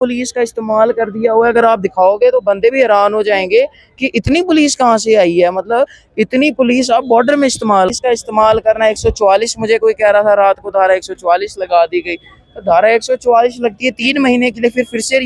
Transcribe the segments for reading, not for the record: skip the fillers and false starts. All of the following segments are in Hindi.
पुलिस का इस्तेमाल कर दिया हुआ है। अगर आप दिखाओगे तो बंदे भी हैरान हो जाएंगे कि इतनी पुलिस कहाँ से आई है। मतलब इतनी पुलिस आप बॉर्डर में इसका इस्तेमाल करना। 144 मुझे कोई कह रहा था रात को धारा 144 लगा दी गई। तो धारा 144 लगती है 3 महीने के लिए, फिर से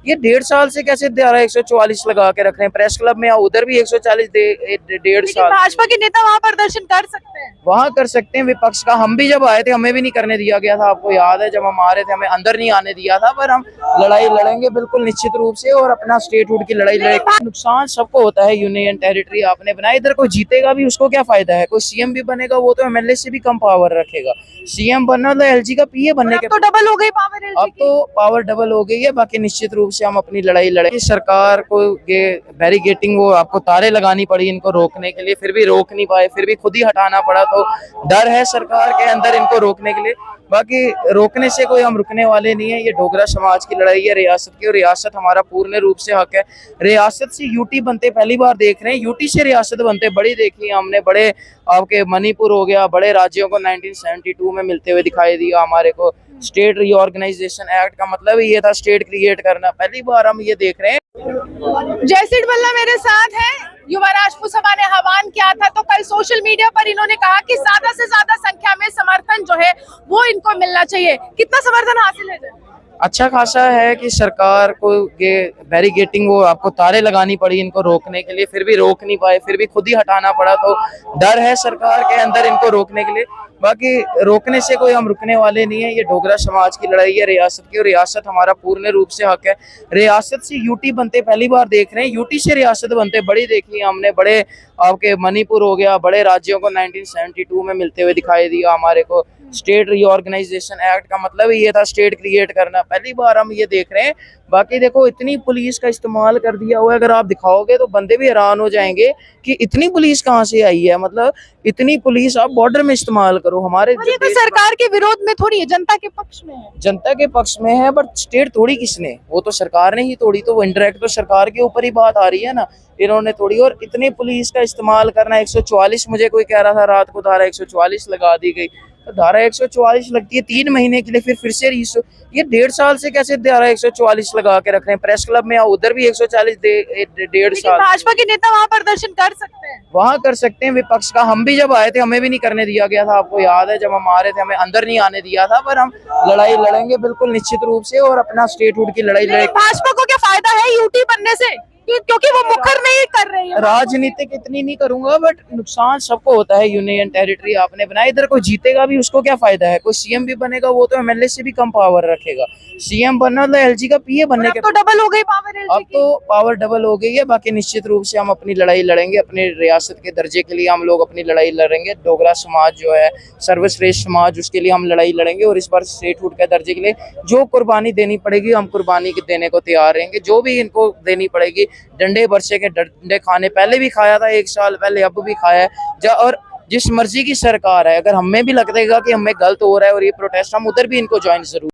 ये 1.5 साल से कैसे धारा 144 लगा के रख रहे हैं। प्रेस क्लब में उधर भी 140 डेढ़ साल। भाजपा के नेता वहाँ प्रदर्शन कर सकते हैं, वहां कर सकते हैं विपक्ष का। हम भी जब आए थे हमें भी नहीं करने दिया गया था, आपको याद है जब हम आ रहे थे हमें अंदर नहीं आने दिया था। पर हम लड़ाई लड़ेंगे बिल्कुल निश्चित रूप से, और अपना स्टेटहुड की लड़ाई लड़ेंगे। नुकसान सबको होता है, यूनियन टेरिटरी आपने बनाई, इधर कोई जीतेगा भी उसको क्या फायदा है। कोई सीएम भी बनेगा वो तो एमएलए से भी कम पावर रखेगा। सीएम बनना तो एलजी का पीए बनने के, तो डबल हो गई पावर एलजी अब तो पावर डबल हो गई है। बाकी निश्चित रूप से हम अपनी लड़ाई लड़ेंगे। सरकार को ये बैरिकेटिंग वो आपको तारे लगानी पड़ी इनको रोकने के लिए, फिर भी रोक नहीं पाए, फिर भी खुद ही हटाना पड़ा। तो डर है सरकार के अंदर इनको रोकने के लिए। बाकी रोकने से कोई हम रुकने वाले नहीं है। ये डोगरा समाज की लड़ाई है रियासत की, और रियासत हमारा पूर्ण रूप से हक है। रियासत से यूटी बनते पहली बार देख रहे हैं, यूटी से रियासत बनते बड़ी देखी है हमने। बड़े आपके मणिपुर हो गया, बड़े राज्यों को 1972 में मिलते हुए दिखाई दिया हमारे को। स्टेट रीऑर्गेनाइजेशन एक्ट का मतलब ही ये था स्टेट क्रिएट करना। पहली बार हम ये देख रहे हैं। जयसीड बल्ला मेरे साथ है। युवा राष्ट्र सभा ने आह्वान किया था, तो कल सोशल मीडिया पर इन्होंने कहा कि ज्यादा से ज्यादा संख्या में समर्थन जो है वो इनको मिलना चाहिए। कितना समर्थन हासिल है? अच्छा खासा है कि सरकार को ये बैरिकेटिंग वो आपको तारे लगानी पड़ी इनको रोकने के लिए, फिर भी रोक नहीं पाए, फिर भी खुद ही हटाना पड़ा। तो डर है सरकार के अंदर इनको रोकने के लिए। बाकी रोकने से कोई हम रुकने वाले नहीं है। ये डोगरा समाज की लड़ाई है रियासत की, और रियासत हमारा पूर्ण रूप से हक है। रियासत से यूटी बनते पहली बार देख रहे हैं, यूटी से रियासत बनते बड़ी देखी है हमने। बड़े आपके मणिपुर हो गया, बड़े राज्यों को 1972 में मिलते हुए दिखाई दिया हमारे को। स्टेट रीऑर्गेनाइजेशन एक्ट का मतलब ही ये था स्टेट क्रिएट करना। पहली बार हम ये देख रहे हैं। बाकी देखो इतनी पुलिस का इस्तेमाल कर दिया हुआ है। अगर आप दिखाओगे तो बंदे भी हैरान हो जाएंगे कि इतनी पुलिस कहाँ से आई है। मतलब इतनी पुलिस आप बॉर्डर में इस्तेमाल करो। हमारे ये तो सरकार के विरोध में थोड़ी है, जनता के पक्ष में है। जनता के पक्ष में है, बट स्टेट तोड़ी किसने? वो तो सरकार ने ही तोड़ी। तो वो इंडायरेक्ट तो सरकार के ऊपर ही बात आ रही है ना, इन्होंने तोड़ी। और इतने पुलिस का इस्तेमाल करना। 144 मुझे कोई कह रहा था रात को धारा 144 लगा दी गई। तो धारा 144 लगती है 3 महीने के लिए, फिर से ये 1.5 साल से कैसे धारा 144 लगा के रख रहे हैं। प्रेस क्लब में उधर भी 140 डेढ़ साल। भाजपा के नेता वहाँ प्रदर्शन कर सकते हैं, वहां कर सकते हैं विपक्ष का। हम भी जब आए थे हमें भी नहीं करने दिया गया था, आपको याद है जब हम आ रहे थे हमें अंदर नहीं आने दिया था। पर हम लड़ाई लड़ेंगे बिल्कुल निश्चित रूप से, और अपना स्टेटहुड की लड़ाई लड़ेंगे। भाजपा को क्या फायदा है यूटी बनने से? क्योंकि वो मुखर नहीं कर रही है। राजनीतिक इतनी नहीं करूंगा, बट नुकसान सबको होता है। यूनियन टेरिटरी आपने बनाई, इधर कोई जीतेगा भी उसको क्या फायदा है। कोई सीएम भी बनेगा वो तो एमएलए से भी कम पावर रखेगा। सीएम बनना तो एलजी का पीए बनने के, तो डबल हो गई पावर एलजी अब तो पावर डबल हो गई है। बाकी निश्चित रूप से हम अपनी लड़ाई लड़ेंगे। अपने रियासत के दर्जे के लिए हम लोग अपनी लड़ाई लड़ेंगे। डोगरा समाज जो है सर्वश्रेष्ठ समाज, उसके लिए हम लड़ाई लड़ेंगे। और इस बार स्टेटहुड के दर्जे के लिए जो कुर्बानी देनी पड़ेगी हम कुर्बानी देने को तैयार रहेंगे। जो भी इनको देनी पड़ेगी। डंडे बरसे के डंडे खाने पहले भी खाया था 1 साल पहले, अब भी खाया है। और जिस मर्जी की सरकार है, अगर हमें भी लगेगा कि हमें गलत हो रहा है और ये प्रोटेस्ट, हम उधर भी इनको ज्वाइन जरूर